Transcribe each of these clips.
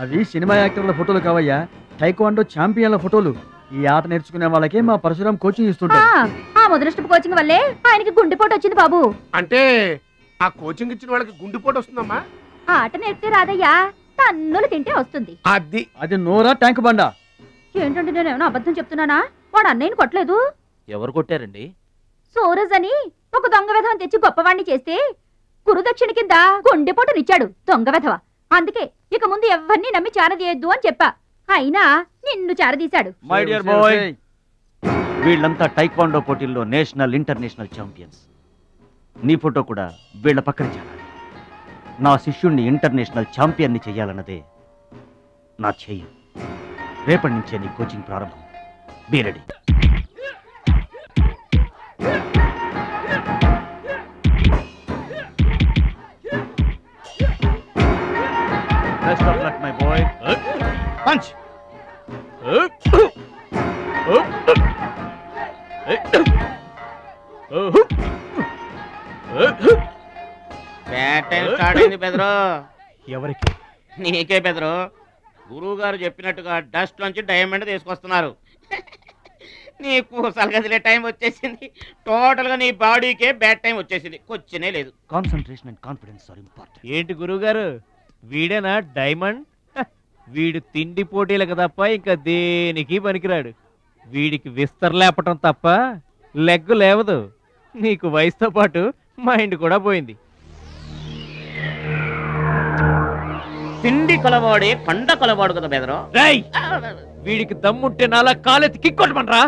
అవి సినిమా యాక్టర్ల ఫోటోలు కావయ్యా, టైక్వాండో ఛాంపియన్ల ఫోటోలు. ఈ ఆట నేర్చుకునే వాళ్ళకే మా పరశురాం కోచింగ్ ఇస్తుంటారు. ఆ మొదలస్టప్ కోచింగ్ వల్లే ఆయనకి గుండెపోటు వచ్చింది బాబు. అంటే ఆ కోచింగ్ ఇచ్చిన వాళ్ళకి గుండెపోటు వస్తుందమ్మా? ఆ ఆట నేర్పితే రాదయ్యా, తన్నులు తింటే వస్తుంది. అది నోరా ట్యాంక్ బండా? ఏంటంటే నేను ఏమైనా అబద్ధం చెప్తున్నానా? వాడు అన్నయ్యని కొట్టలేదు. ఎవరు కొట్టారండి? సూరజ్ అని ఒక దొంగ వెధవని తెచ్చి గొప్పవాణ్ణి చేస్తే గురుదక్షిణ కింద గుండెపోటునిచ్చాడు దొంగ వెధవ. అందుకే ఇక ముందు ఎవరిని నమ్మి చారదీయద్దు అని చెప్పా. అయినా నిన్ను చారదీశాడు. మై డియర్ బాయ్, వీళ్ళంతా టైక్వాండో పోటీల్లో నేషనల్ ఇంటర్నేషనల్ ఛాంపియన్స్. నీ ఫోటో కూడా వీళ్ళ పక్కన చేరాలి. నా శిష్యుణ్ణి ఇంటర్నేషనల్ ఛాంపియన్ని చెయ్యాలన్నదే నా ధ్యేయం. రేపటి నుంచే నీ కోచింగ్ ప్రారంభం. Be ready. Best of luck, my boy. Punch. Bad time start అయింది బెదరు. ఎవరికి? నీకే బెదరు. గురువు గారు చెప్పినట్టుగా డస్ట్ నుంచి డైమండ్ తీసుకొస్తున్నారు. నీ కూసాలు కదిలే టైం వచ్చేసింది. టోటల్ గా నీ బాడీకే బ్యాడ్ టైం వచ్చేసింది. కొచ్చినే లేదు. Concentration and confidence are important. ఏంటి గురువు గారు, వీడేనా డైమండ్? వీడు తిండి పోటీలకు తప్ప ఇంకా దేనికి పనికిరాడు. వీడికి విస్తరలేపటం తప్ప లెగ్గు లేవదు. నీకు వయసుతో పాటు మైండ్ కూడా పోయింది. తిండి కలవాడే కండ కలవాడు కదా బెదరు. వీడికి దమ్ముంటే నాలా కాలెత్తి కిక్కొట్టమనరా?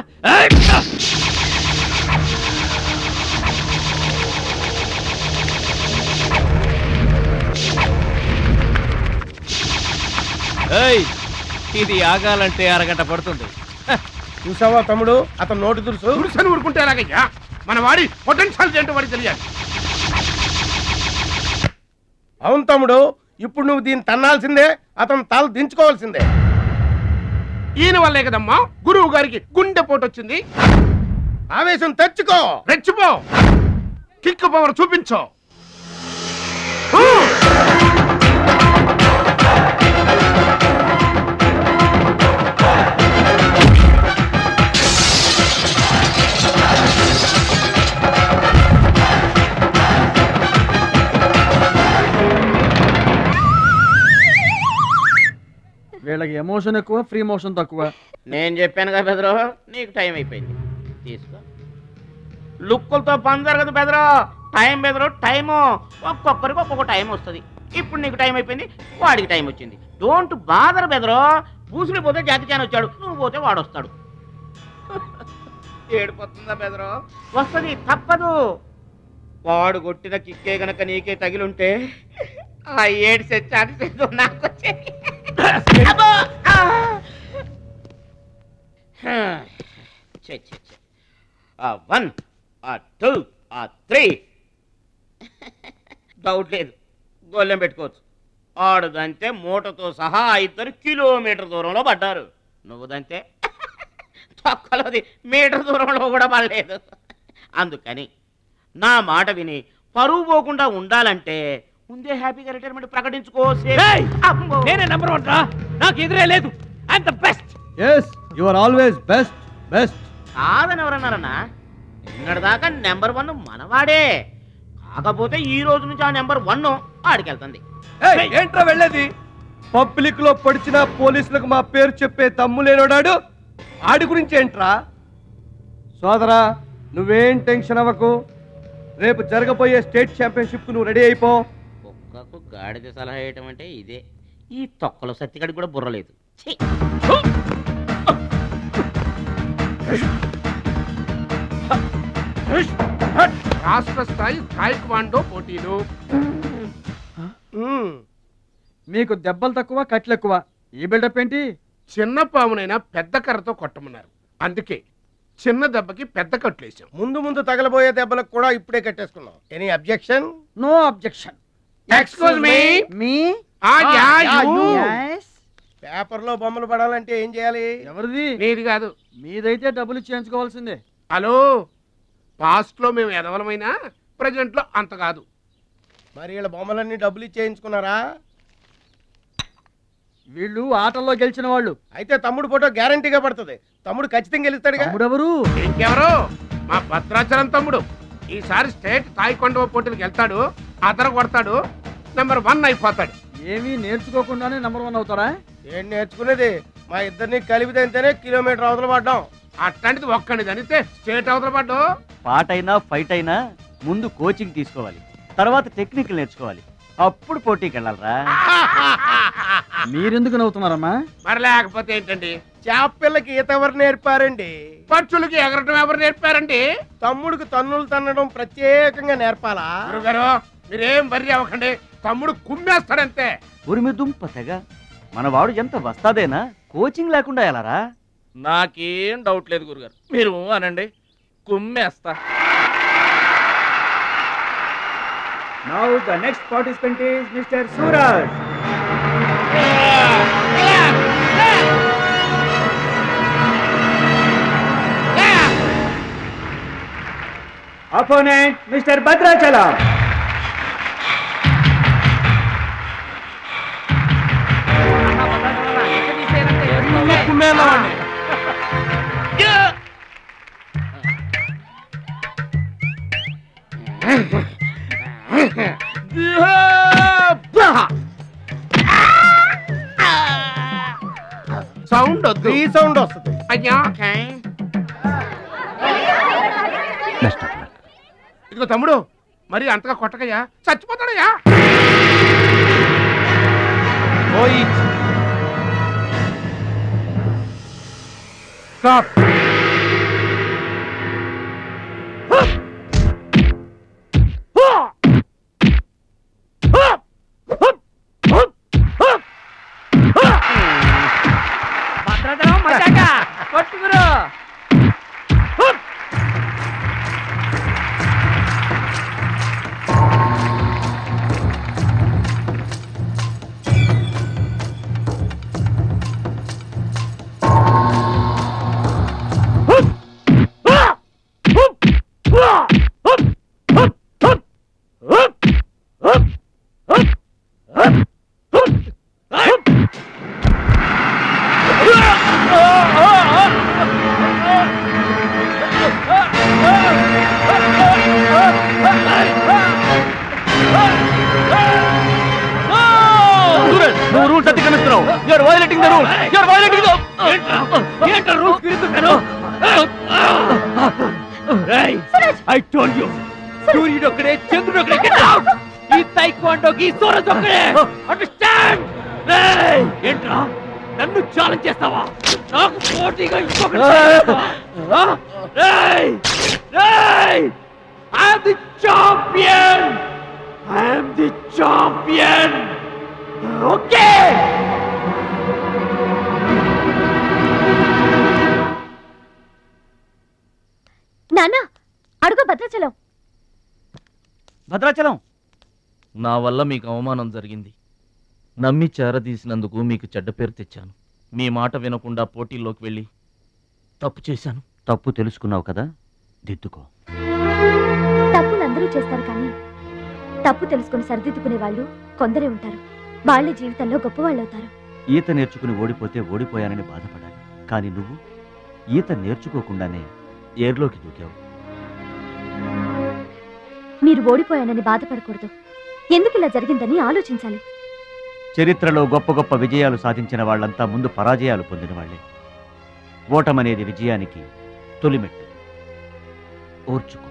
ఇది ఆగాలంటే అరగంట పడుతుంది. చూసావా తమ్ముడు, అతను నోటి దురుసని ఊరుకుంటే ఎలాగయ్యా? మన వాడి పొటెన్షియల్ ఏంటో వాడికి తెలియాలి. అవును తమ్ముడు, ఇప్పుడు నువ్వు దీన్ని తన్నాల్సిందే, అతను తల దించుకోవాల్సిందే. ఈయన వల్లే కదమ్మా గురువు గారికి గుండెపోటు వచ్చింది. ఆవేశం తెచ్చుకో, రెచ్చిపో, కిక్ పవర్ చూపించో. వీళ్ళకి ఎమోషన్ ఎక్కువ, ఫ్రీ మోషన్ తక్కువ. నేను చెప్పాను కదా బెదరు, నీకు టైం అయిపోయింది. తీసుకో. లుక్కులతో పని జరగదు బెదరు. టైం బెదరు, టైము. ఒక్కొక్కరికి ఒక్కొక్క టైం వస్తుంది. ఇప్పుడు నీకు టైం అయిపోయింది, వాడికి టైం వచ్చింది. డోంట్ బాదర్ బెదరు. పూసులు పోతే జాతికాని వచ్చాడు, నువ్వు పోతే వాడు వస్తాడు. ఏడిపోతుందా బెదరు? వస్తుంది, తప్పదు. వాడు కొట్టిన కిక్కే గనక నీకే తగిలుంటే ఆ ఏడు సెచ్చు నాకు వచ్చే. One, two, three. డౌట్ లేదు, గోళ్ళెం పెట్టుకోవచ్చు. ఆడుదంతే మూటతో సహా 2 కిలోమీటర్ దూరంలో పడ్డారు. నువ్వుదంతే తొక్కలోది మీటర్ దూరంలో కూడా పడలేదు. అందుకని నా మాట విని పరువు పోకుండా ఉండాలంటే ముందే హ్యాపీగా రిటైర్మెంట్ ప్రకటించుకో. నేనే నెంబర్ 1 రా, నాకు ఎదురే లేదు. I'm the best. yes you are always best. కాదని ఎవరన్నారన్నా? నిన్నటిదాకా నెంబర్ 1 మనవాడే. కాకపోతే ఈ రోజు నుంచి ఆ నెంబర్ 1 ఆడికెళ్తుంది. ఏంట్రా వెళ్ళేది? పబ్లిక్ లో పొడిచిన పోలీసులకు మా పేరు చెప్పే దమ్ము లేనోడాడు. ఆడి గురించి ఏంట్రా? సోదరా, నువ్వేం టెన్షన్ అవ్వకు. రేపు జరగబోయే స్టేట్ ఛాంపియన్షిప్ నువ్వు రెడీ అయిపో. కుక్కకు గాడిద సలహా వేయటం అంటే ఇదే. ఈ తొక్కలో సత్తిగడికి కూడా బుర్రలేదు. రాష్ట్ర స్థాయి టైక్వాండో పోటీలు. మీకు దెబ్బలు తక్కువ, కట్లు ఎక్కువ. ఈ బిల్డప్ ఏంటి? చిన్న పామునైనా పెద్ద కర్రతో కొట్టమన్నారు. అందుకే చిన్న దెబ్బకి పెద్ద కట్లేసాం. ముందు ముందు తగలబోయే దెబ్బలకు కూడా ఇప్పుడే కట్టేసుకున్నాం. Any objection? No objection. Excuse me. Paper లో బొమ్మలు పడాలంటే ఏం చేయాలి? ఎవరిది? నీది కాదు. మీదైతే డబ్బులు చేయించుకోవాల్సిందే. హలో, పాస్ట్ లో మేము ఎదవలమైనా ప్రెజెంట్ లో అంత కాదు. మరి వీళ్ళ బొమ్మలన్నీ డబ్బులు ఇచ్చేయించుకున్నారా? వీళ్ళు ఆటల్లో గెలిచిన వాళ్ళు. అయితే తమ్ముడు ఫోటో గ్యారంటీగా పడుతుంది. తమ్ముడు ఖచ్చితంగా గెలుస్తాడుగా. తమ్ముడెవరు? ఇంకెవరు? మా భద్రాచలం తమ్ముడు. ఈసారి స్టేట్ తాయికొండ పోటీలకు వెళ్తాడు, అదర కొడతాడు, నెంబర్ 1 అయిపోతాడు. ఏమీ నేర్చుకోకుండానే నెంబర్ 1 అవుతారా? ఏం నేర్చుకునేది? మా ఇద్దరిని కలిపితేనే కిలోమీటర్ అవతల పడ్డాం. అట్లాంటిది ఒక్కడిని చనితే స్టేట్ అవతల పడ్డావు. పాటైనా ఫైట్ అయినా ముందు కోచింగ్ తీసుకోవాలి, తర్వాత టెక్నిక్ నేర్చుకోవాలి, అప్పుడు పోటీకి వెళ్ళాలరా. మీరెందుకు నవ్వుతున్నారమ్మా? మరి లేకపోతే ఏంటండి? చేపపిల్లకి ఈత ఎవరు నేర్పారండి? పక్షులకి ఎగరటం ఎవరు నేర్పారండి? తమ్ముడికి తన్నులు తన్నడం ప్రత్యేకంగా నేర్పాలా? గురుగారు మీరేం బర్రి అవ్వకండి, తమ్ముడు కుమ్మేస్తాడంతే. ఉరిమి దుంప తెగ మనవాడు ఎంత వస్తాదేనా, కోచింగ్ లేకుండా వెళ్ళారా? నాకేం డౌట్ లేదు గురుగారు, మీరు అనండి, కుమ్మేస్తా. Now the next participant is Mr. Suraj. Opponent Mr. Bhadrachalam. Sound వద్దు, ఈ సౌండ్ వస్తుంది. అయ్యా ఇదిగో తమ్ముడు, మరి అంతగా కొట్టకయ్యా, చచ్చిపోతాడయ్యా. స్టాప్. I told you, సూర్యుడు ఒక్కడే, చంద్రుడు ఒక్కడే. Get out! ఈ తైక్వాండోకి సూరజ్ ఒక్కడే. అండర్స్టాండ్? ఏంట్రా నన్ను ఛాలెంజ్ చేస్తావా? నాకు పోటీగా ఇంకొకటి I am the champion. I am the champion. Okay. నాన్న అడుగు భద్రాచలం. భద్రాచలం, నా వల్ల మీకు అవమానం జరిగింది. నమ్మి చేరదీసినందుకు మీకు చెడ్డ పేరు తెచ్చాను. మీ మాట వినకుండా పోటీల్లోకి వెళ్ళి తప్పు చేశాను. తప్పు తెలుసుకున్నావు కదా, దిద్దుకో. తప్పులు అందరూ చేస్తారు, కానీ తప్పు తెలుసుకుని సరిదిద్దుకునే వాళ్ళు కొందరే ఉంటారు. వాళ్ళ జీవితంలో గొప్పవాళ్ళు అవుతారు. ఈత నేర్చుకుని ఓడిపోతే ఓడిపోయానని బాధపడాలి, కానీ నువ్వు ఈత నేర్చుకోకుండానే ఏర్లోకి దూకావు. మీరు ఓడిపోయానని బాధపడకూడదు, ఎందుకు ఇలా జరిగిందని ఆలోచించాలి. చరిత్రలో గొప్ప గొప్ప విజయాలు సాధించిన వాళ్ళంతా ముందు పరాజయాలు పొందిన వాళ్లే. ఓటమనేది విజయానికి తొలిమెట్టు. ఓర్చుకో,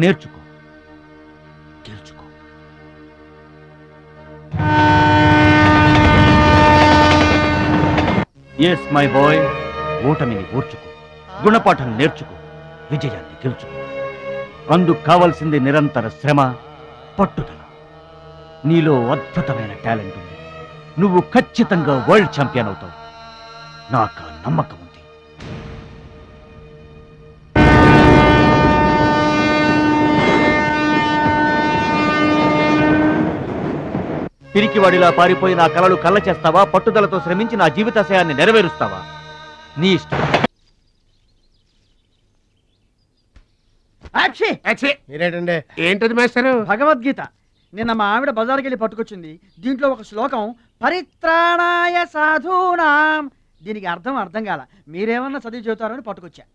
నేర్చుకో, గెలుచుకో. ఎస్ మై బాయ్, ఓటమిని ఓర్చుకో, గుణపాఠం నేర్చుకో, విజయాన్ని గెలుచుకో. అందుకు కావలసింది నిరంతర శ్రమ, పట్టుదల. నీలో అద్భుతమైన టాలెంట్ ఉంది. నువ్వు ఖచ్చితంగా వరల్డ్ ఛాంపియన్ అవుతావు, నాకు నమ్మకం ఉంది. పిరికివాడిలా పారిపోయి నా కలలు కళ్ళ చేస్తావా? పట్టుదలతో శ్రమించి నా జీవితాశయాన్ని నెరవేరుస్తావా? నీ ఇష్టం. మీరేంటండి? ఏంటది మాస్టారు? భగవద్గీత నిన్న మా ఆవిడ బజార్కి వెళ్ళి పట్టుకొచ్చింది. దీంట్లో ఒక శ్లోకం పరిత్రాణాయ సాధూనాం, దీనికి అర్థం కాల. మీరేమన్నా చదివి చెబుతారని పట్టుకొచ్చా.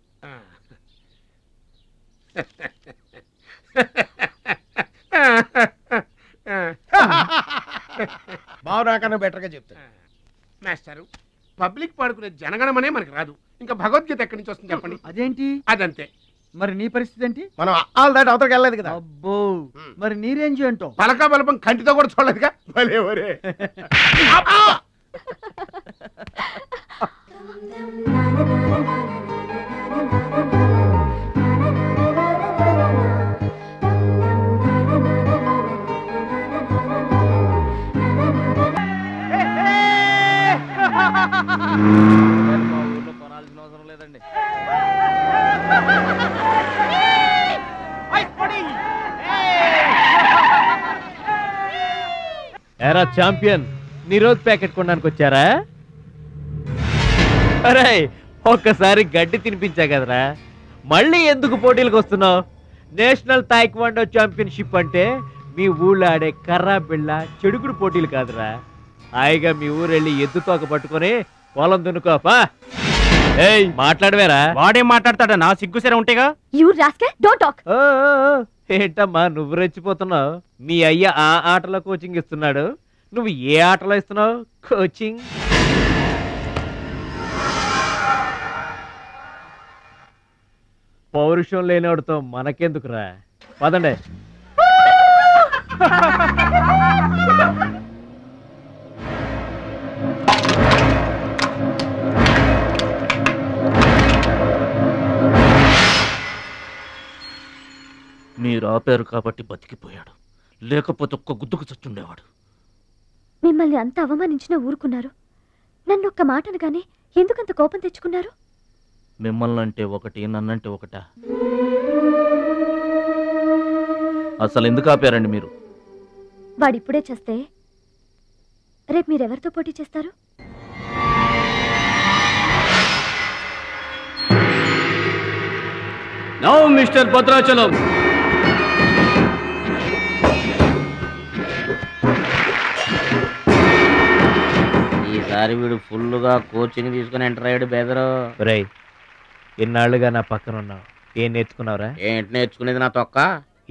బావు నాకన్నా బెటర్గా చెప్తాను. మాస్టారు, పబ్లిక్ పాడుకునే జనగణమనే మనకు రాదు, ఇంకా భగవద్గీత ఎక్కడి నుంచి వస్తుంది చెప్పండి. అదేంటి? అదంతే. మరి నీ పరిస్థితి ఏంటి? మనం ఆల్ దాటి అవతలకి వెళ్ళలేదు కదా. అబ్బో, మరి నీ రేంజ్ ఏంటో? పలకా బలపం కంటితో కూడా చూడలేదుగా. భలే ఒరే. మా ఊర్లో కొనాల్సిన అవసరం లేదండి. ఎరా ఛాంపియన్, నీ రోజు ప్యాకెట్ కొనడానికి వచ్చారా? అరే, ఒక్కసారి గడ్డి తినిపించా కదరా, మళ్ళీ ఎందుకు పోటీలకు వస్తున్నావు? నేషనల్ తాయిక్వాండో ఛాంపియన్షిప్ అంటే మీ ఊళ్ళో ఆడే కర్రా బిళ్ళ చెడుగుడు పోటీలు కాదురా. హాయిగా మీ ఊరెళ్ళి ఎద్దు తోక పట్టుకొని పొలం దున్నుకోపా. ఏయ్, మాట్లాడవేరా? వాడేం మాట్లాడతాడా? నా సిగ్గుసేర ఉంటేగా. You rascal, don't talk. ఏంటమ్మా నువ్వు రెచ్చిపోతున్నావు? మీ అయ్య ఆ ఆటలో కోచింగ్ ఇస్తున్నాడు, నువ్వు ఏ ఆటలో ఇస్తున్నావు కోచింగ్? పౌరుషం లేనివాడితో మనకెందుకురా, పదండి. మీరు ఆపారు కాబట్టి బతికిపోయాడు, లేకపోతే ఒక్క గుద్దుకు చచ్చుండేవాడు. మిమ్మల్ని అంత అవమానించినా ఊరుకున్నారు. నన్ను ఒక్క మాట అనగానే ఎందుకంత కోపం తెచ్చుకున్నారు? మిమ్మల్ని అంటే ఒకటి, నన్నంటే ఒకటా? అసలు ఎందుకు ఆపారండి మీరు? వాడిప్పుడే చేస్తే రేపు మీరెవరితో పోటీ చేస్తారు? నౌ మిస్టర్ భద్రాచలం, ఈసారి వీడు ఫుల్గా కోచింగ్ తీసుకుని ఎంటర్ అయ్యాడు బెదరు. రేయ్, ఇన్నాళ్ళుగా నా పక్కన ఉన్నావు, ఏం నేర్చుకున్నావురా? ఏంటి నేర్చుకునేది నా తొక్క?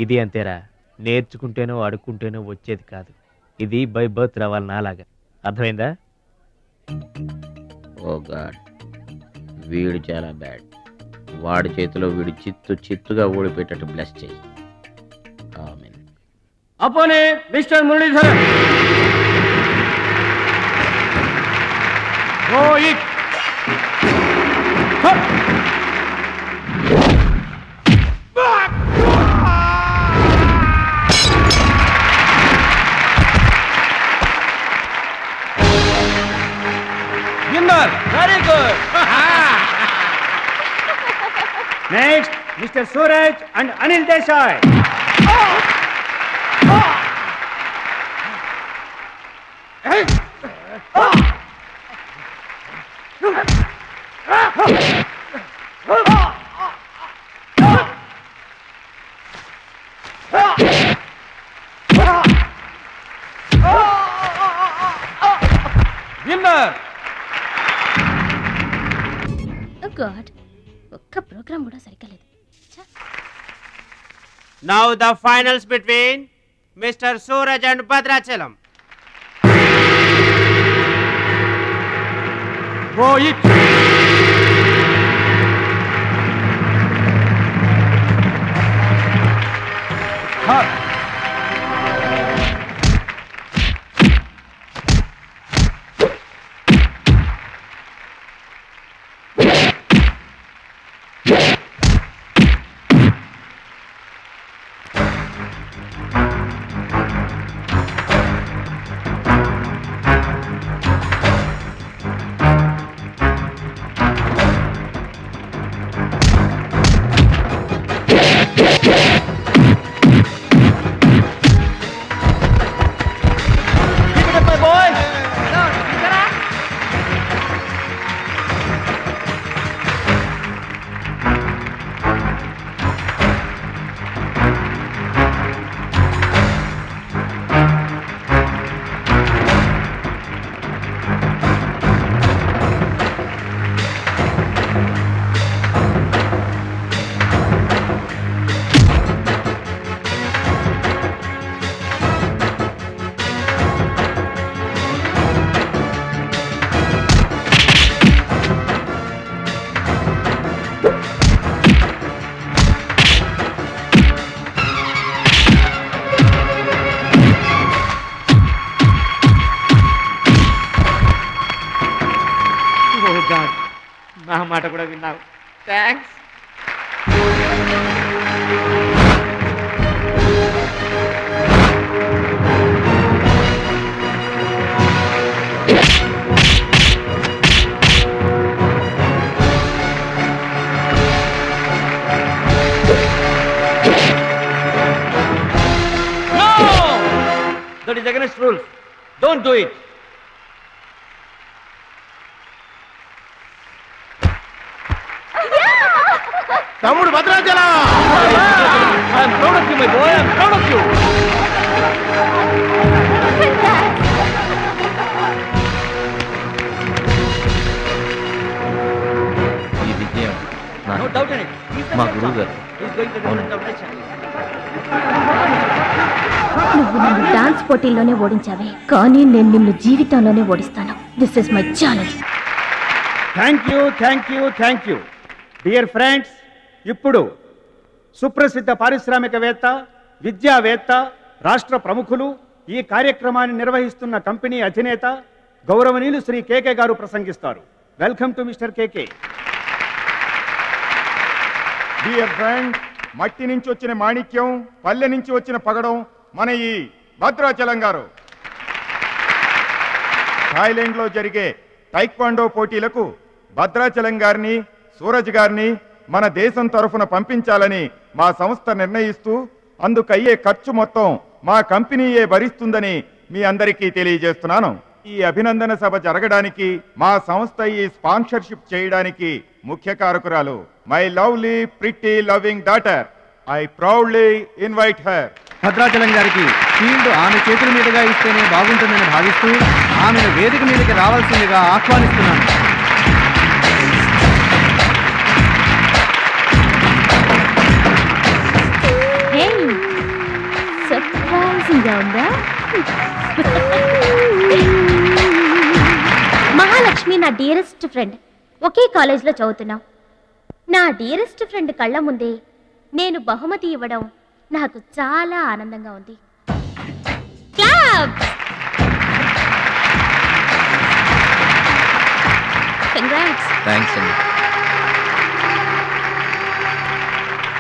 ఇది అంతేరా, నేర్చుకుంటేనో అడుక్కుంటేనో వచ్చేది కాదు. ఇది బై బర్త్ రావాలి నాలాగా, అర్థమైందా? ఓ గాడ్, వీడు చాలా బ్యాడ్. వాడి చేతిలో వీడు చిత్తుగా ఓడిపోయేటట్టు బ్లెస్ చేయి. ఆమేన్. అపోనే mister Muralidharan. Rohit winner. Very good. Next, Mr. Suraj and Anil Desai. Winner. God, ఒక్క ప్రోగ్రామ్ కూడా సరిగ్గా లేదు. Now the finals between Mr. Suraj and Bhadrachalam. Rohit. నా మాట కూడా విన్నావు. Thanks. That is against rules. Don't do it. తమ్ముడు Bhadrachalam. I am proud of you, my boy. I am proud of you. ఈ విజయం No doubt in it. మా గురువు గారు. He is going to the front of the nation. నువ్వు నన్ను dance పోటీల్లోనే ఓడించావే, కానీ నేను నిన్ను జీవితంలోనే ఓడిస్తాను. This is my challenge. Thank you dear friends. ఇప్పుడు సుప్రసిద్ధ పారిశ్రామికవేత్త, విద్యావేత్త, రాష్ట్ర ప్రముఖులు, ఈ కార్యక్రమాన్ని నిర్వహిస్తున్న కంపెనీ అధినేత గౌరవనీయులు శ్రీ కేకే గారు ప్రసంగిస్తారు. Welcome to mister KK. Dear friend, మట్టి నుంచి వచ్చిన మాణిక్యం, పల్లె నుంచి వచ్చిన పగడం మన ఈ భద్రాచలం గారు. థాయిలాండ్లో జరిగే టైక్వాండో పోటీలకు భద్రాచలం గారిని, సూరజ్ గారిని మన దేశం తరఫున పంపించాలని మా సంస్థ నిర్ణయిస్తూ అందుకయ్యే ఖర్చు మొత్తం మా కంపెనీయే భరిస్తుందని మీ అందరికీ తెలియజేస్తున్నాను. ఈ అభినందన సభ జరగడానికి మా సంస్థ ఈ స్పాన్సర్షిప్ చేయడానికి ముఖ్య కారకురాలు my lovely pretty loving daughter. I proudly invite her. Bhadrachalam గారికి ఫీల్డ్ ఆమె చేతుల మీదుగా ఇస్తేనే బాగుంటుందని భావిస్తూ ఆమెను వేదిక మీదకి రావాల్సిందిగా ఆహ్వానిస్తున్నాను. సర్ప్రైజింగ్గా ఉందా? మహాలక్ష్మి నా డియరెస్ట్ ఫ్రెండ్. ఒకే కాలేజ్లో చదువుతున్నాం. నా డియరెస్ట్ ఫ్రెండ్ కళ్ళ ముందే నేను బహుమతి ఇవ్వడం నాకు చాలా ఆనందంగా ఉంది. కంగ్రాట్స్. థ్యాంక్స్ అండి.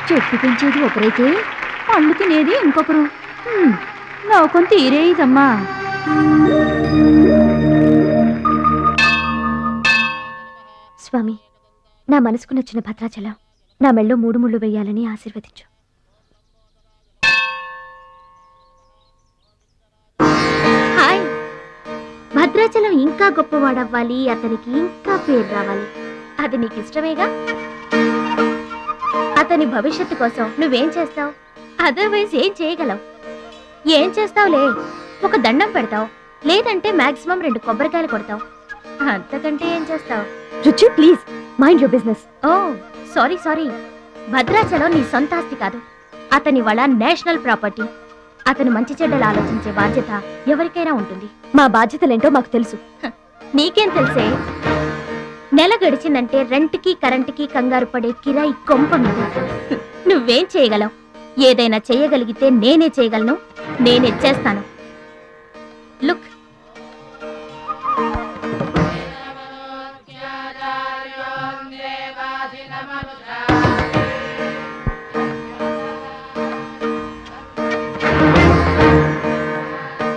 చెట్టు పెంచేది ఒకరైతే పళ్ళు తినేది ఇంకొకరు. లోకం తీరేదమ్మా. స్వామి, నా మనసుకు నచ్చిన భద్రాచలం నా మెళ్ళో 3 ముళ్ళు వేయాలని ఆశీర్వదించు. హాయ్. భద్రాచలం ఇంకా గొప్పవాడవ్వాలి, అతనికి ఇంకా పేరు రావాలి. అది నీకు ఇష్టమేగా? అతని భవిష్యత్తు కోసం నువ్వేం చేస్తావు? అదర్వైజ్ ఏం చేయగలవు? ఏం చేస్తావులే, ఒక దండం పెడతావు, లేదంటే మాక్సిమం 2 కొబ్బరికాయలు కొడతావు. అంతకంటే ఏం చేస్తావు? Ruchi, please mind your business. Oh sorry. Bhadrachalam నీ సొంత ఆస్తి కాదు, అతని వాళ్ళ నేషనల్ ప్రాపర్టీ. అతను మంచి చెడ్డలు ఆలోచించే బాధ్యత ఎవరికైనా ఉంటుంది. మా బాధ్యతలేంటో మాకు తెలుసు. నీకేం తెలుసే? నెల గడిచిందంటే రెంట్కి కరెంటుకి కంగారు పడే కిరాయి కొంప మీద. నువ్వేం చేయగలవు? ఏదైనా చేయగలిగితే నేనే చేయగలను, నేనే చేస్తాను. లుక్,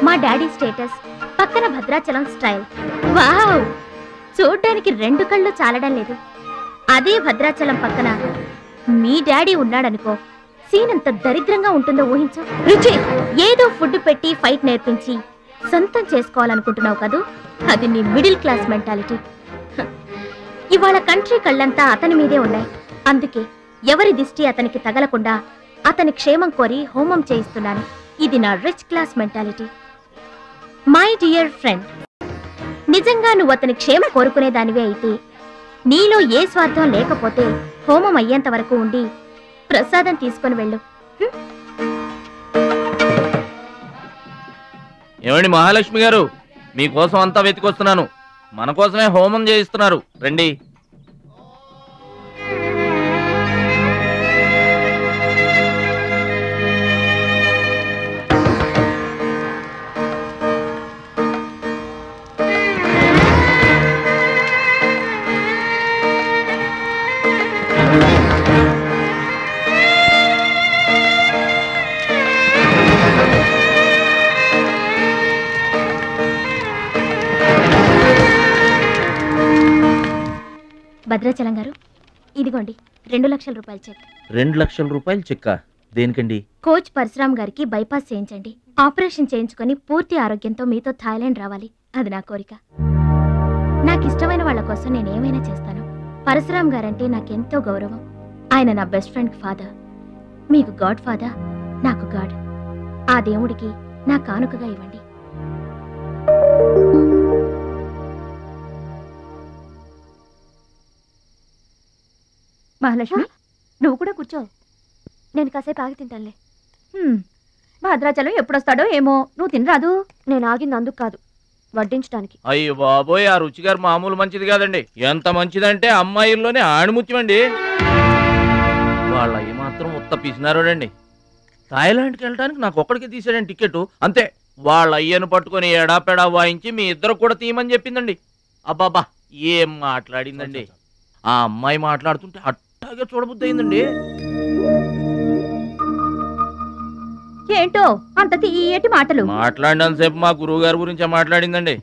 మా డాడీ స్టేటస్ పక్కన భద్రాచలం స్టైల్. వావ్, చూడ్డానికి 2 కళ్ళు చాలడం లేదు. అదే భద్రాచలం పక్కన మీ డాడీ ఉన్నాడనుకో, సీన్ ఎంత దరిద్రంగా ఉంటుందో ఊహించు. రుచి, ఏదో ఫుడ్ పెట్టి ఫైట్ నేర్పించి సొంతం చేసుకోవాలనుకుంటున్నావు కదూ, అది నీ మిడిల్ క్లాస్ మెంటాలిటీ. ఇవాళ కంట్రీ కళ్ళంతా అతని మీదే ఉన్నాయి. అందుకే ఎవరి దిష్టి అతనికి తగలకుండా అతని క్షేమం కోరి హోమం చేయిస్తున్నాను. ఇది నా rich class mentality. My dear friend, నిజంగా నువ్వు అతని క్షేమం కోరుకునేదానివే అయితే, నీలో ఏ స్వార్థం లేకపోతే హోమం అయ్యేంత వరకు ఉండి ప్రసాదం తీసుకొని వెళ్ళు. ఏమండి మహాలక్ష్మి గారు, మీకోసం అంతా వెతికొస్తున్నాను. మన కోసమే హోమం చేయిస్తున్నారు, రండి. భద్రాచలం గారు, ఇదిగోండి 2 లక్షల రూపాయల చెక్. 2 లక్షల రూపాయలు చెక్క దేనికండి? కోచ్ పరశురామ్ గారికి బైపాస్ చేయించండి. ఆపరేషన్ చేయించుకొని పూర్తి ఆరోగ్యంతో మీతో థాయిలాండ్ రావాలి. అది నా కోరిక. నాకు ఇష్టమైన వాళ్ళ కోసం నేనేమైనా చేస్తాను. పరశురామ్ గారంటే నాకెంతో గౌరవం. ఆయన నా బెస్ట్ ఫ్రెండ్ ఫాదర్. మీకు గాడ్ ఫాదర్, నాకు గాడ్. ఆ దేవుడికి నా కానుకగా ఇవ్వండి. మహాలక్ష్మి, నువ్వు కూడా కూర్చో. నేను కాసేపు ఆగి తింటానులే. భద్రాచలం ఎప్పుడొస్తాడో ఏమో, నువ్వు తినరాదు. నేను ఆగింది అందుకు కాదు, వడ్డించడానికి. అయ్యో బాబోయ్, ఆ రుచి గారు మామూలు మంచిది కాదండి. ఎంత మంచిదంటే అమ్మాయిల్లోనే ఆణిముత్యమండి. వాళ్ళ ఏమాత్రం ఉత్త పిసినారోడండి. థాయిలాండ్కి వెళ్ళడానికి నాకు ఒక్కడికి తీసాడండి టికెట్, అంతే. వాళ్ళ అయ్యను పట్టుకొని ఎడాపెడా వాయించి మీ ఇద్దరు కూడా తీయమని చెప్పిందండి. అబ్బాబా ఏం మాట్లాడిందండి. ఆ అమ్మాయి మాట్లాడుతుంటే అట్టాగే చూడబుద్ధి అయిందండి. ఏంటో అంత తీయటి మాటలు మాట్లాడినంతసేపు మా గురువు గారి గురించే మాట్లాడిందండి.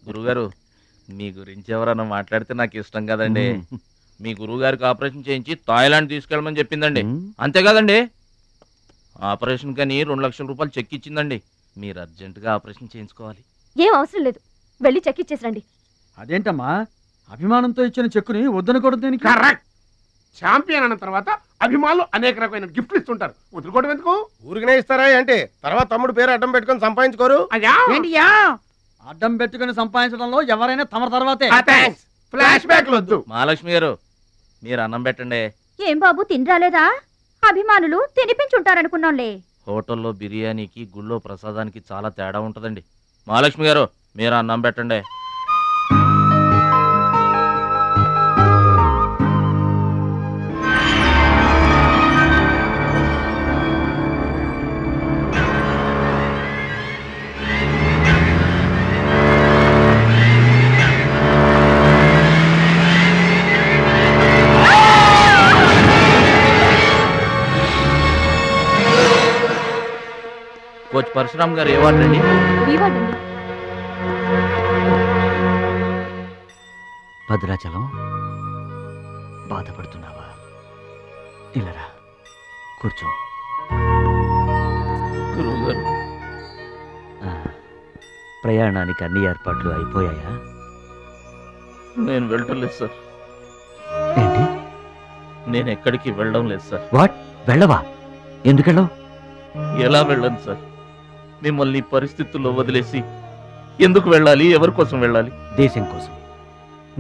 గురుగారు, మీ గురించి ఎవరన్నా మాట్లాడితే నాకు ఇష్టం కదండి. మీ గురువు గారికి ఆపరేషన్ చేయించి థాయిలాండ్ తీసుకెళ్ళమని చెప్పిందండి. అంతే కదండి. ఆపరేషన్ కని 2 లక్షల రూపాయలు చెక్ ఇచ్చిందండి. మీరు అర్జెంటుగా ఆపరేషన్ చేయించుకోవాలి. ఏం అవసరం లేదు, వెళ్ళి చెక్ ఇచ్చేసరండి. అదేంటమ్మా, అభిమానంతో ఇచ్చిన చెక్కుని వద్దనకూడదు. కరెక్ట్. ఛాంపియన్ అన్న తర్వాత అభిమానులు అనేక రకమైన గిఫ్ట్లు ఇస్తుంటారు. వదులుకోవడం ఎందుకు? ఊరికనే ఇస్తారా అంటే తర్వాత తమ్ముడు పేరు అడ్డం పెట్టుకొని సంపాదించుకోరు. ఏంటియా అడ్డం పెట్టుకుని సంపాదించడంలో ఎవరైనా తమ తర్వాతే. ఫ్లాష్ బ్యాక్ వద్దు. మహాలక్ష్మి గారు, మీరు అన్నం పెట్టండి. ఏం బాబు, తినరాలేదా? అభిమానులు తినిపించుంటారనుకున్నాంలే. హోటల్లో బిర్యానీకి గుళ్ళో ప్రసాదానికి చాలా తేడా ఉంటుందండి. మహాలక్ష్మి గారు, మీరు అన్నం పెట్టండి. కోచ్ పరశురామ్ గారు ఏ వార్డు అండి? భద్రాచలం, బాధపడుతున్నావా? ఇలారా కూర్చో. గురువు గారు, ప్రయాణానికి అన్ని ఏర్పాట్లు అయిపోయాయా? నేను వెళ్ళటం లేదు సార్. ఏంటి? నేను ఎక్కడికి వెళ్ళడం లేదు సార్. వాట్? వెళ్ళవా? ఎందుకెళ్ళవు? ఎలా వెళ్ళను సార్? మిమ్మల్ని పరిస్థితుల్లో వదిలేసి ఎందుకు వెళ్ళాలి? ఎవరి కోసం వెళ్ళాలి? దేశం కోసం,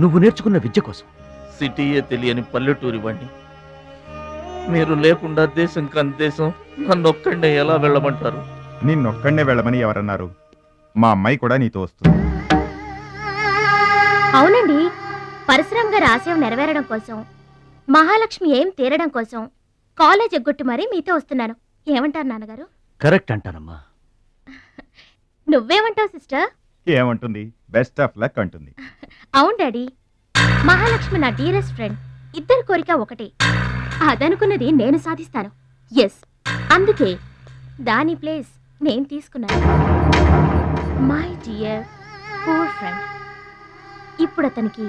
నువ్వు నేర్చుకున్న విద్య కోసం. సిటీయే తెలియని పల్లెటూరి వాణ్ణి. మీరు లేకుండా దేశం కాని దేశం నన్నొక్కడే ఎలా వెళ్ళమంటారు? నిన్నొక్కడే వెళ్ళమని ఎవరన్నారు? మా అమ్మాయి కూడా నీతో వస్తుంది. అవునండి, పరశురామ్ గారి ఆశయం నెరవేరడం కోసం, మహాలక్ష్మి ఏం తీరడం కోసం కాలేజ్ ఎగ్గొట్టి మరీ మీతో వస్తున్నాను. ఏమంటారు నాన్నగారు? కరెక్ట్ అంటానమ్మా. నువ్వేమంటావు సిస్టర్? ఏమంటుంది? బెస్ట్ ఆఫ్ లక్ అంటుంది. అవును డాడీ, మహాలక్ష్మి నా డియరెస్ట్ ఫ్రెండ్. ఇద్దరి కోరిక ఒకటే, అదనుకున్నది నేను సాధిస్తాను. ఎస్, అందుకే దాని ప్లేస్ నేను తీసుకున్నాను. My dear poor friend. ఇప్పుడు అతనికి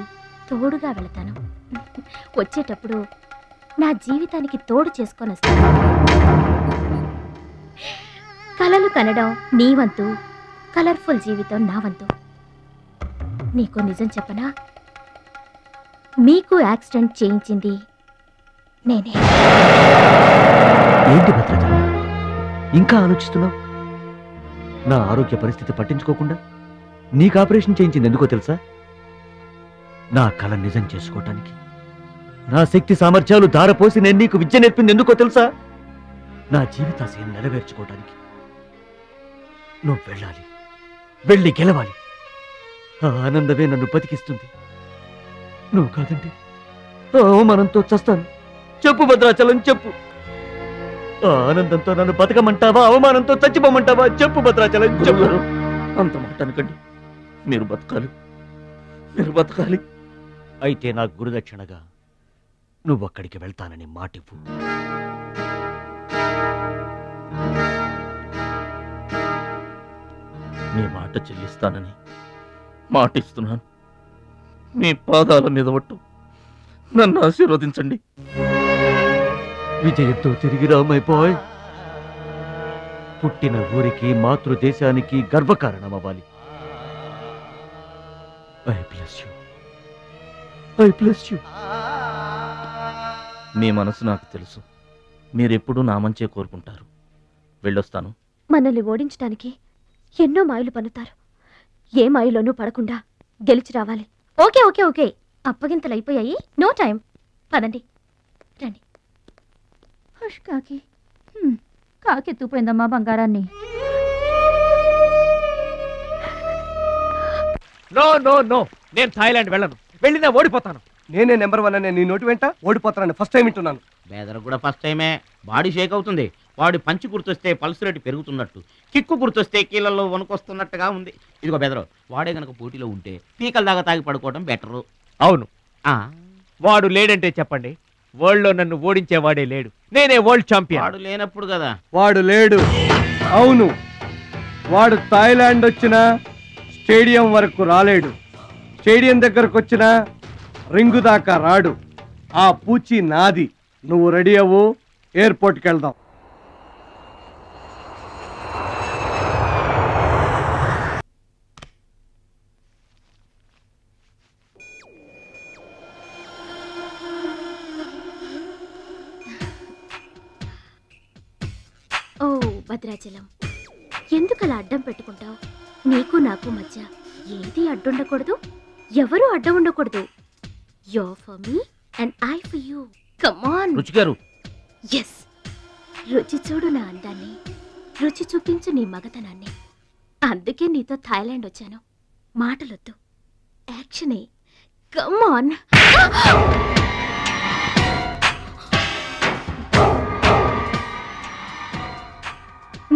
తోడుగా వెళతాను. వచ్చేటప్పుడు నా జీవితానికి తోడు చేసుకొని వస్తాను. కలలు కనడం నీ వంతు, కలర్ఫుల్ జీవితం నా వంతు. నీకు నిజం చెప్పనా? మీకు యాక్సిడెంట్ చేయించింది నేనే. ఏంటి భద్రాచలం, ఇంకా ఆలోచిస్తున్నావు? నా ఆరోగ్య పరిస్థితి పట్టించుకోకుండా నీకు ఆపరేషన్ చేయించింది ఎందుకో తెలుసా? నా కళ నిజం చేసుకోవటానికి. నా శక్తి సామర్థ్యాలు ధారపోసి నేను నీకు విద్య నేర్పింది ఎందుకో తెలుసా? నా జీవితాశయం నెరవేర్చుకోవటానికి. నువ్వు వెళ్ళాలి, వెళ్ళి గెలవాలి. ఆ ఆనందమే నన్ను బతికిస్తుంది. నువ్వు కాదంటే ఆ అవమానంతో చస్తాను. చెప్పు భద్రాచలం, చెప్పు. ఆ ఆనందంతో నన్ను బతకమంటావా, అవమానంతో చచ్చిపోమంటావా? చెప్పు భద్రాచలం, చెప్పు. అంత మాట అనకండి. మీరు బతకాలి, మీరు బతకాలి. అయితే నా గురుదక్షిణగా నువ్వు అక్కడికి వెళ్తానని మాటివ్వు. మీ మాట చెల్లిస్తానని మాటిస్తున్నాను. మీ పాదాల మీద ఒట్టు. నన్ను ఆశీర్వదించండి. విజయంతో తిరిగి రా మై బాయ్. పుట్టిన ఊరికి మాతృదేశానికి గర్వకారణం అవ్వాలి. I bless you. I bless you. మీ మనసు నాకు తెలుసు. మీరెప్పుడూ నా మంచే కోరుకుంటారు. వెళ్ళొస్తాను. మనల్ని ఓడించడానికి ఎన్నో మాయలు పన్నుతారు. ఏ మాయలోనూ పడకుండా గెలిచి రావాలి. ఓకే ఓకే ఓకే, అప్పగింతలు అయిపోయాయి. No time. పదండి, రండి. హుష్ కాకి. కాకెత్తుపోయిందమ్మా బంగారాన్ని. నో నో నో, నేను థాయిలాండ్ వెళ్ళను. వెళ్ళినా ఓడిపోతాను. నేనే నెంబర్ 1 అనే నీ నోటి వెంట ఓడిపోతానని ఫస్ట్ టైం వింటున్నాను. బేదర్ కూడా ఫస్ట్ టైమే. బాడీ షేక్ అవుతుంది. వాడి పంచి గుర్తొస్తే పల్స్ రేటు పెరుగుతున్నట్టు, కిక్కు గుర్తొస్తే కీళ్ళల్లో వణుకొస్తున్నట్టుగా ఉంది. ఇదిగో బెదరు, వాడే గనక పోటీలో ఉంటే పీకల దాకా తాగి పడుకోవడం బెటరు. అవును, వాడు లేడంటే చెప్పండి. వరల్డ్ లో నన్ను ఓడించేవాడే లేడు. నేనే వరల్డ్ ఛాంపియన్. వాడు లేనప్పుడు కదా. వాడు లేడు. అవును, వాడు థాయిలాండ్ వచ్చినా స్టేడియం వరకు రాలేడు. స్టేడియం దగ్గరకు వచ్చినా రింగు దాకా రాడు. ఆ పూచి నాది. నువ్వు రెడీ అవ్వు, ఎయిర్పోర్ట్కి వెళ్దాం. ఓ భద్రాచలం, ఎందుకలా అడ్డం పెట్టుకుంటావు? నీకు నాకు మధ్య ఏది అడ్డుండకూడదు, ఎవరు అడ్డం ఉండకూడదు. You're for me and I for you. Come on. రుచి గారు. Yes. రుచి చూడు నా అందాన్ని, రుచి చూపించు నీ మగతనాన్ని. అందుకే నీతో థాయిలాండ్ వచ్చాను. మాటలొద్దు, యాక్షనే. Come on.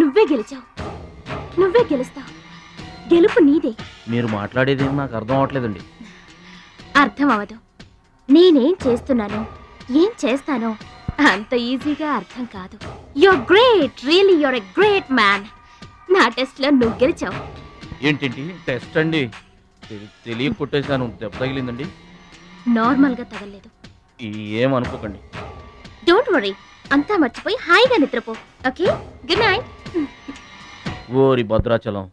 నువ్వే గెలిచావు, నువ్వే గెలుస్తావు. గెలుపు నీదే. మీరు మాట్లాడేది నాకు అర్థం అవట్లేదండి. అర్థం అవదు. నేనేం చేస్తున్నానో, ఏం చేస్తానో అంత ఈజీగా అర్థం కాదు. You're great, really you're a great man. నా టెస్ట్ లో నువ్వు గెలిచావు. ఏంటండి టెస్ట్ అండి? తెలియ కొట్టేశాను. దెబ్బ తగిలిందండి. నార్మల్ గా తగలేదు. ఏమనుకోకండి. డోంట్ వరీ, అంతా మర్చిపోయి హాయిగా నిద్రపో. Okay, good night. ఓరి భద్రాచలం,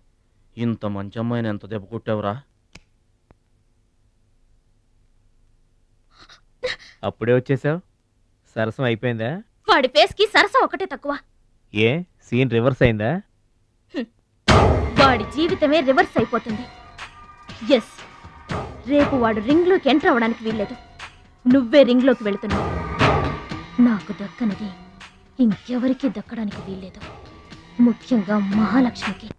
ఇంత మంచి అమ్మాయిని ఎంత దెబ్బ కొట్టావురా? అప్పుడే వచ్చేసావు. సరసం అయిపోయిందా? వాడి ఫేస్ కి సరసం ఒకటే తక్కువ. ఏ సీన్ రివర్స్ అయిందా? వాడి జీవితమే రివర్స్ అయిపోతుంది. ఎస్, రేపు వాడు రింగ్ లోకి ఎంటర్ అవ్వడానికి వీల్లేదు. నువ్వే రింగ్ లోకి వెళుతున్నావు. నాకు దక్కనిది ఇంకెవరికి దక్కడానికి వీల్లేదు, ముఖ్యంగా మహాలక్ష్మికి.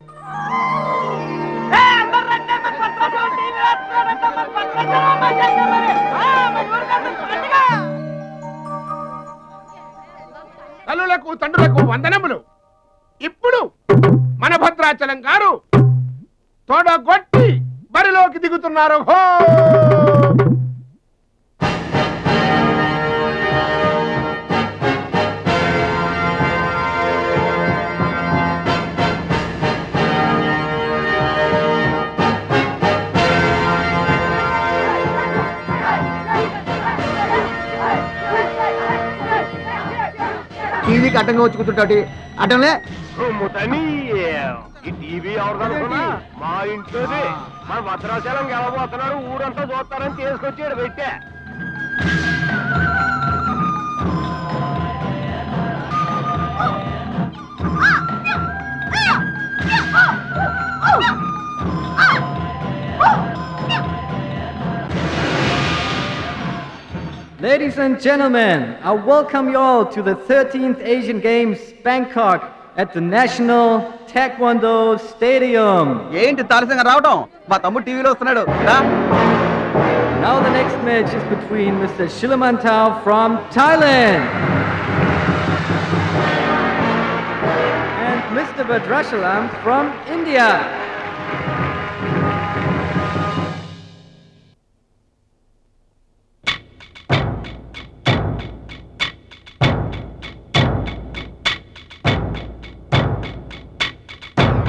తల్లులకు తండ్రులకు వందనములు. ఇప్పుడు మన భద్రాచలం గారు తోడగొట్టి బరిలోకి దిగుతున్నారు. హో! టీవీకి అడ్డంగా వచ్చి కూర్చుంటాడు. అడ్డంలే ఈ టీవీ ఎవరిదనుకున్నా మా ఇంట్లోనే. మన భద్రాచలం గెలబోతున్నాడు, ఊరంతా చూస్తారని తీసుకొచ్చాడు పెట్టే. Ladies and gentlemen, I welcome you all to the 13th Asian Games, Bangkok, at the National Taekwondo Stadium. ఏంటి తారసంగా రావడం? మా తమ్ముడు టీవీలో వస్తున్నాడు. Now the next match is between Mr. Shilamantau from Thailand and Mr. Badrashalam from India.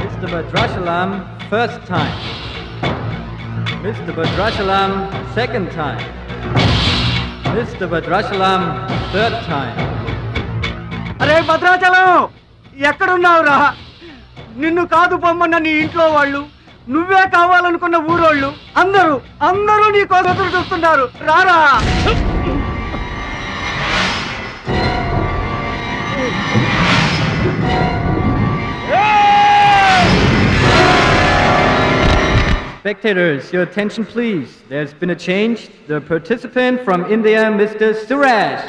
Mr. Badrashalam, first time. Mr. Badrashalam, second time. Mr. Bhadrachalam, third time. అరే భద్రాచలం ఎక్కడున్నావురా? నిన్ను కాదు పొమ్మన్న నీ ఇంట్లో వాళ్ళు, నువ్వే కావాలనుకున్న ఊరోళ్ళు అందరూ నీ కోసం ఎదురు చూస్తున్నారు. రారా. Spectators, your attention please. There's been a change. The participant from India, Mr. Suraj.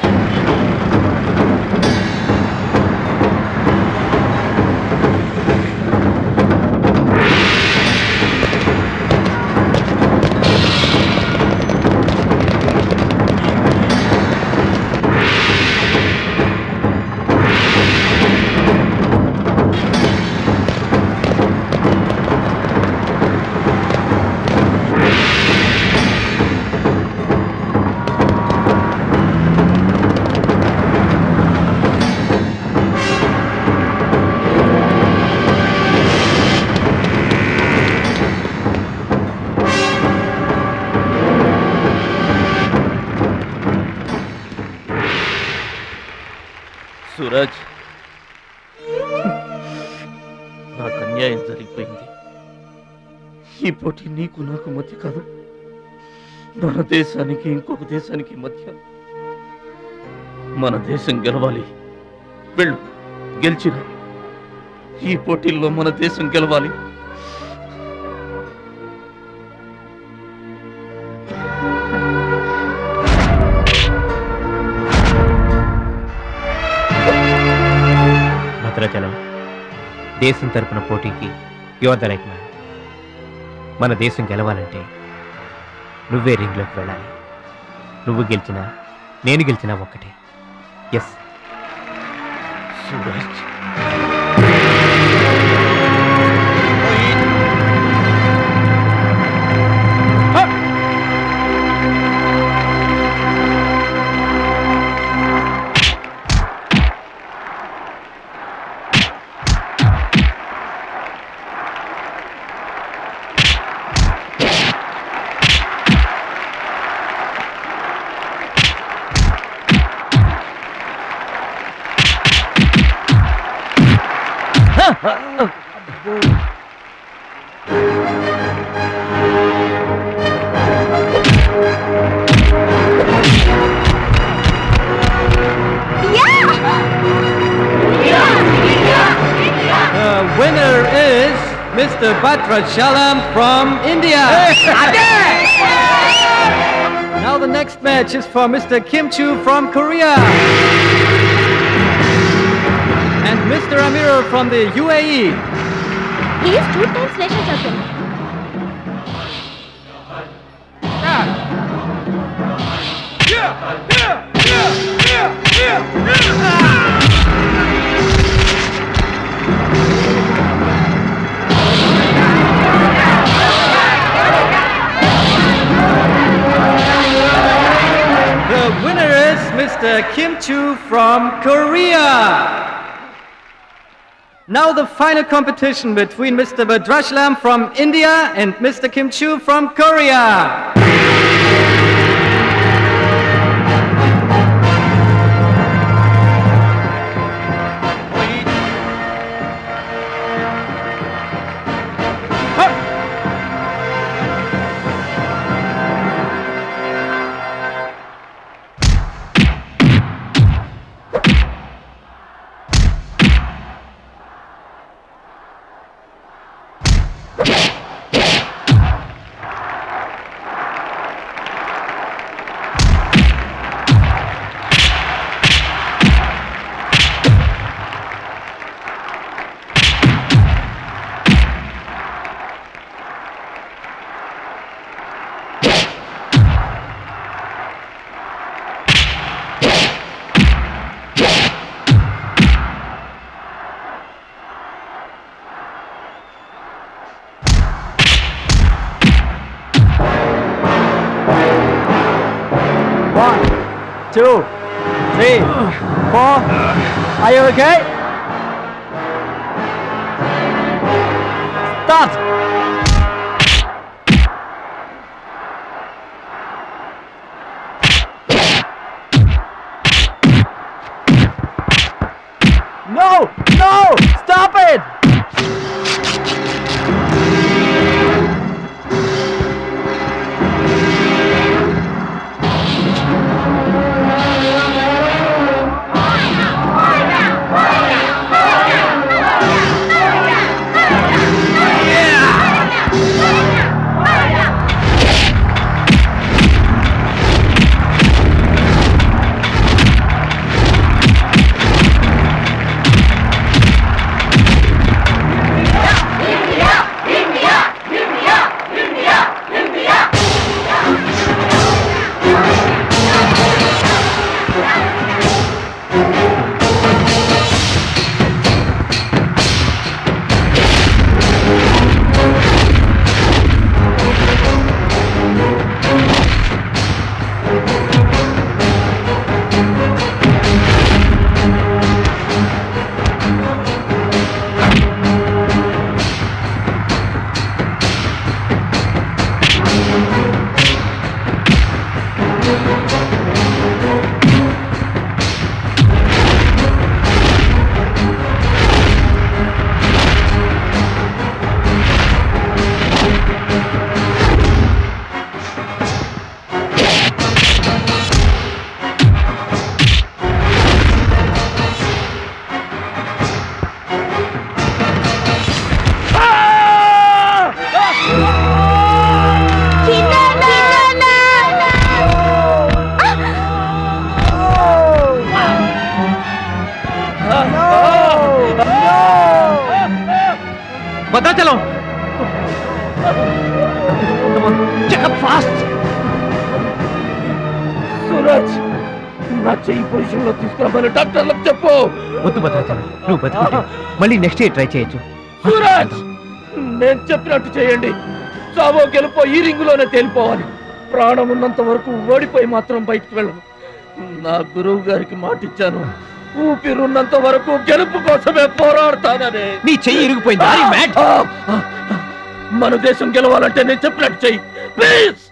Suraj, నాకు అన్యాయం జరిగిపోయింది. ఈ పోటీ నీకు నాకు మధ్య కాదు, మన దేశానికి ఇంకొక దేశానికి మధ్య. మన దేశం గెలవాలి. వెళ్ళు, గెలిచిరా. ఈ పోటీల్లో మన దేశం గెలవాలి. భద్రాచలం, దేశం తరపున పోటీకి యువర్ ద రైట్ మ్యాన్. మన దేశం గెలవాలంటే నువ్వే రింగ్లోకి వెళ్ళాలి. నువ్వు గెలిచినా నేను గెలిచినా ఒక్కటే. Yes Suraj. Winner is Mr. Bhadrachalam from India. Now the next match is for Mr. Kim Chu from Korea. And Mr. Amir from the UAE. He is 2 times national champion. The winner is Mr. Kim Chu from Korea. Now the final competition between Mr. Bhadrachalam from India and Mr. Kim Chu from Korea. Two, three, four. Are you okay? Start. Suraj నా చెయ్యి position లో తీసుకురామని డాక్టర్లకు చెప్పు. వద్దు భద్రాచలం, నువ్వు బతుకుంటే మళ్ళీ next year try చేయొచ్చు. సూరజ్ నేను చెప్పినట్టు చేయండి. చావో గెలుపో ఈ రింగులోనే తేలిపోవాలి. ప్రాణం ఉన్నంత వరకు ఓడిపోయి మాత్రం బయటకు వెళ్ళను. నా గురువు గారికి మాటిచ్చాను, ఊపిరున్నంత వరకు గెలుపు కోసమే పోరాడతానని. నీ చెయ్యి ఇరిగిపోయింది. మన దేశం గెలవాలంటే నేను చెప్పినట్టు చెయ్యి ప్లీజ్.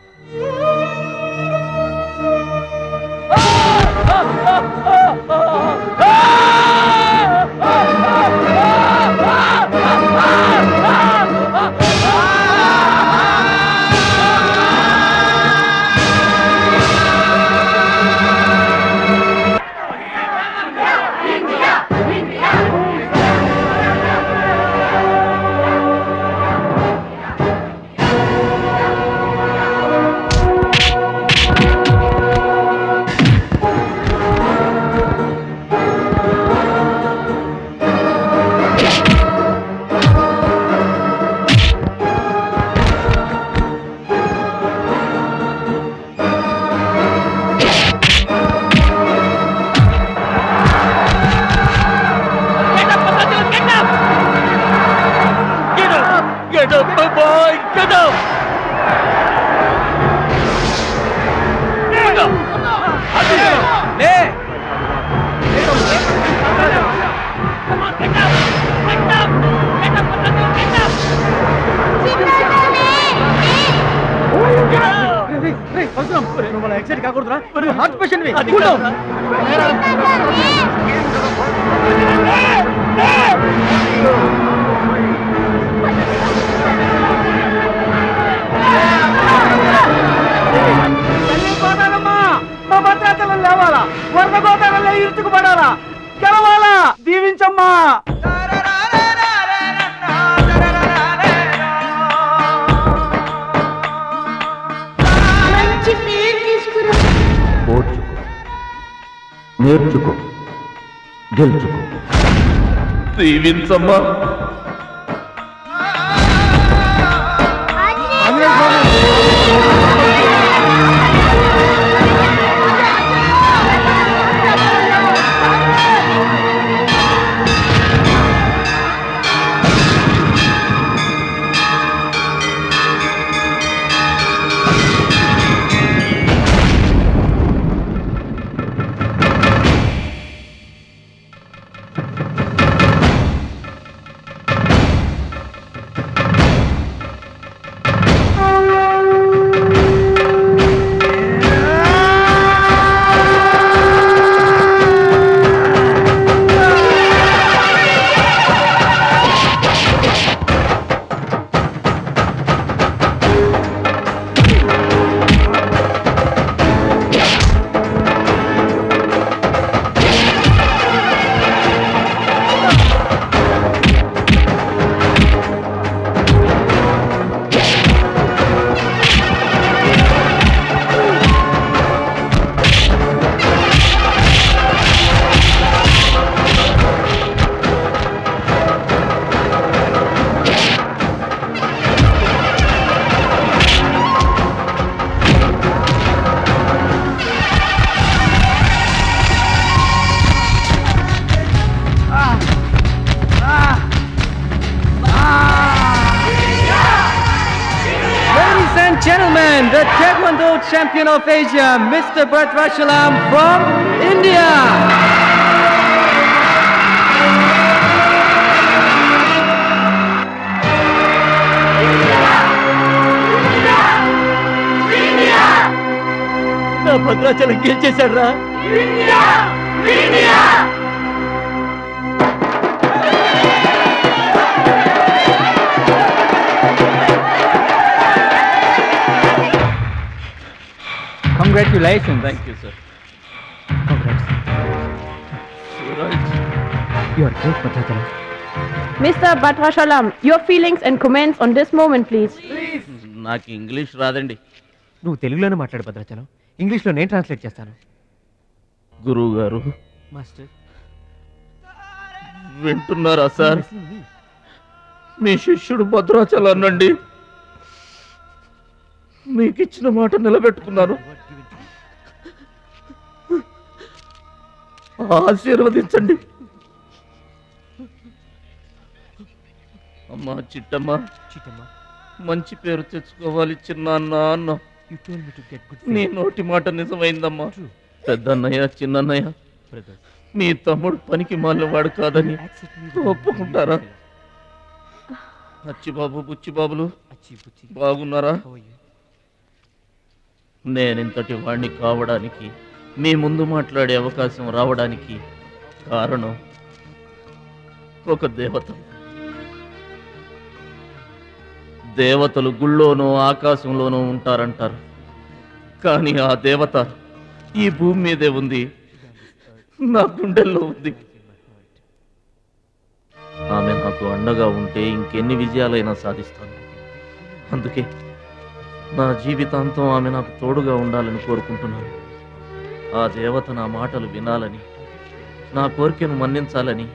ఎక్సైట్ కాకూడదురా, హార్ట్ పేషెంట్. మా భద్రాచలం లేవాలా, వరద గోదావరిలో ఇరుచుకుపడాలా, గెలవాలా, దీవించమ్మా. నేర్చుకో, గెలుచుకో, దీవించమ్మా. Gentlemen, the Taekwondo champion of Asia, Mr. Bhadrachalam from India. నా భద్రాచలం గెలిచేశాడు రా. Congratulations. Thank you, sir. Congrats. Suraj. You are great, Bhadrachalam. Mr. Bhadrachalam, your feelings and comments on this moment, please. నాకు English రాదండి. నువ్వు తెలుగులోనే మాట్లాడు భద్రాచలం, ఇంగ్లీష్లో నేను translate చేస్తాను. గురువు గారు మాస్టర్ వింటున్నారా సార్? మీ శిష్యుడు భద్రాచలం నుండి మీకు ఇచ్చిన మాట నిలబెట్టుకున్నాను. ఆశీర్వదించండి. అమ్మా చిట్టమ్మా, మంచి పేరు తెచ్చుకోవాలి చిన్నాన్న అన్న. నీ నోటి మాట నిజమైందమ్మా. పెద్దన్నయ్య, చిన్నన్నయ్య, మీ తమ్ముడు పనికి మాలినవాడు కాదని ఒప్పుకుంటారా? అచ్చిబాబు, బుచ్చిబాబులు బాగున్నారా? నేనింతటి వాణ్ణి కావడానికి, మీ ముందు మాట్లాడే అవకాశం రావడానికి కారణం ఒక దేవత. దేవతలు గుళ్ళోనో ఆకాశంలోనూ ఉంటారంటారు, కానీ ఆ దేవత ఈ భూమి మీదే ఉంది, నా గుండెల్లో ఉంది. ఆమె నాకు అండగా ఉంటే ఇంకెన్ని విజయాలైనా సాధిస్తాను. అందుకే నా జీవితాంతం ఆమె నాకు తోడుగా ఉండాలని కోరుకుంటున్నాను. ఆ దేవత నా మాటలు వినాలని, నా కోరికను మన్నించాలని,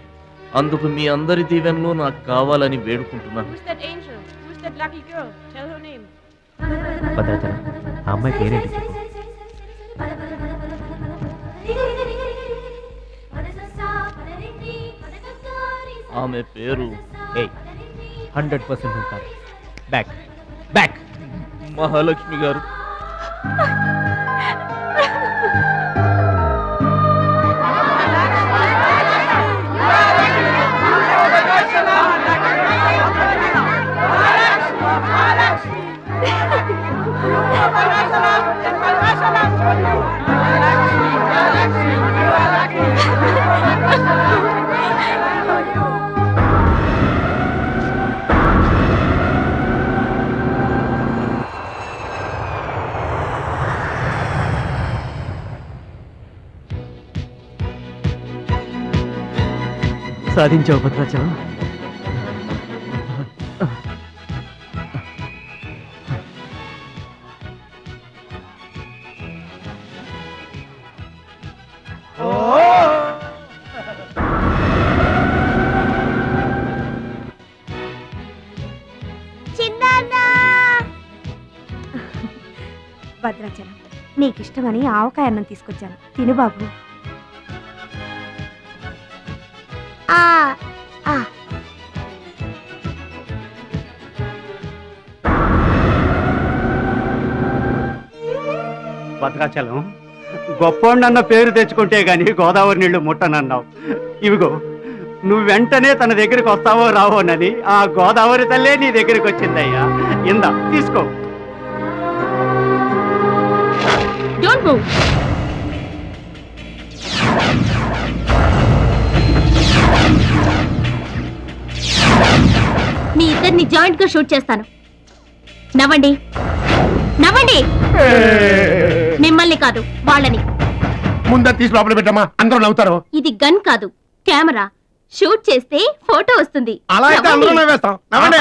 అందుకు మీ అందరి దీవెనలు నాకు కావాలని వేడుకుంటున్నాను. భద్రాచలం, ఆ అమ్మాయి పేరేంటి? ఆమె పేరు 100% కాదు. బ్యాక్ బ్యాక్ మహాలక్ష్మి గారు. సాధించావు భద్రాచలం. భద్రాచలం, నీకిష్టమని ఆవకాయ అన్నం తీసుకొచ్చాను, తిను బాబు. భద్రాచలం, గొప్పోండన్న పేరు తెచ్చుకుంటే గాని గోదావరి నీళ్లు ముట్టనన్నావు. ఇవిగో, నువ్వు వెంటనే తన దగ్గరికి వస్తావో రావోనని ఆ గోదావరి తల్లే నీ దగ్గరికి వచ్చిందయ్యా. ఇందా తీసుకో. Don't move. మీ ఇద్దరిని జాయింట్ గా షూట్ చేస్తాను. నవ్వండి, నవ్వండి. మిమ్మల్ని కాదు, వాళ్ళని. ముందా తీసి లోపల పెట్టమ్మా, అందరూ నవ్వుతారు. ఇది గన్ కాదు, కెమెరా. షూట్ చేస్తే ఫోటో వస్తుంది. అలా అయితే అందరూ నవ్వేస్తాం. నవ్వండి.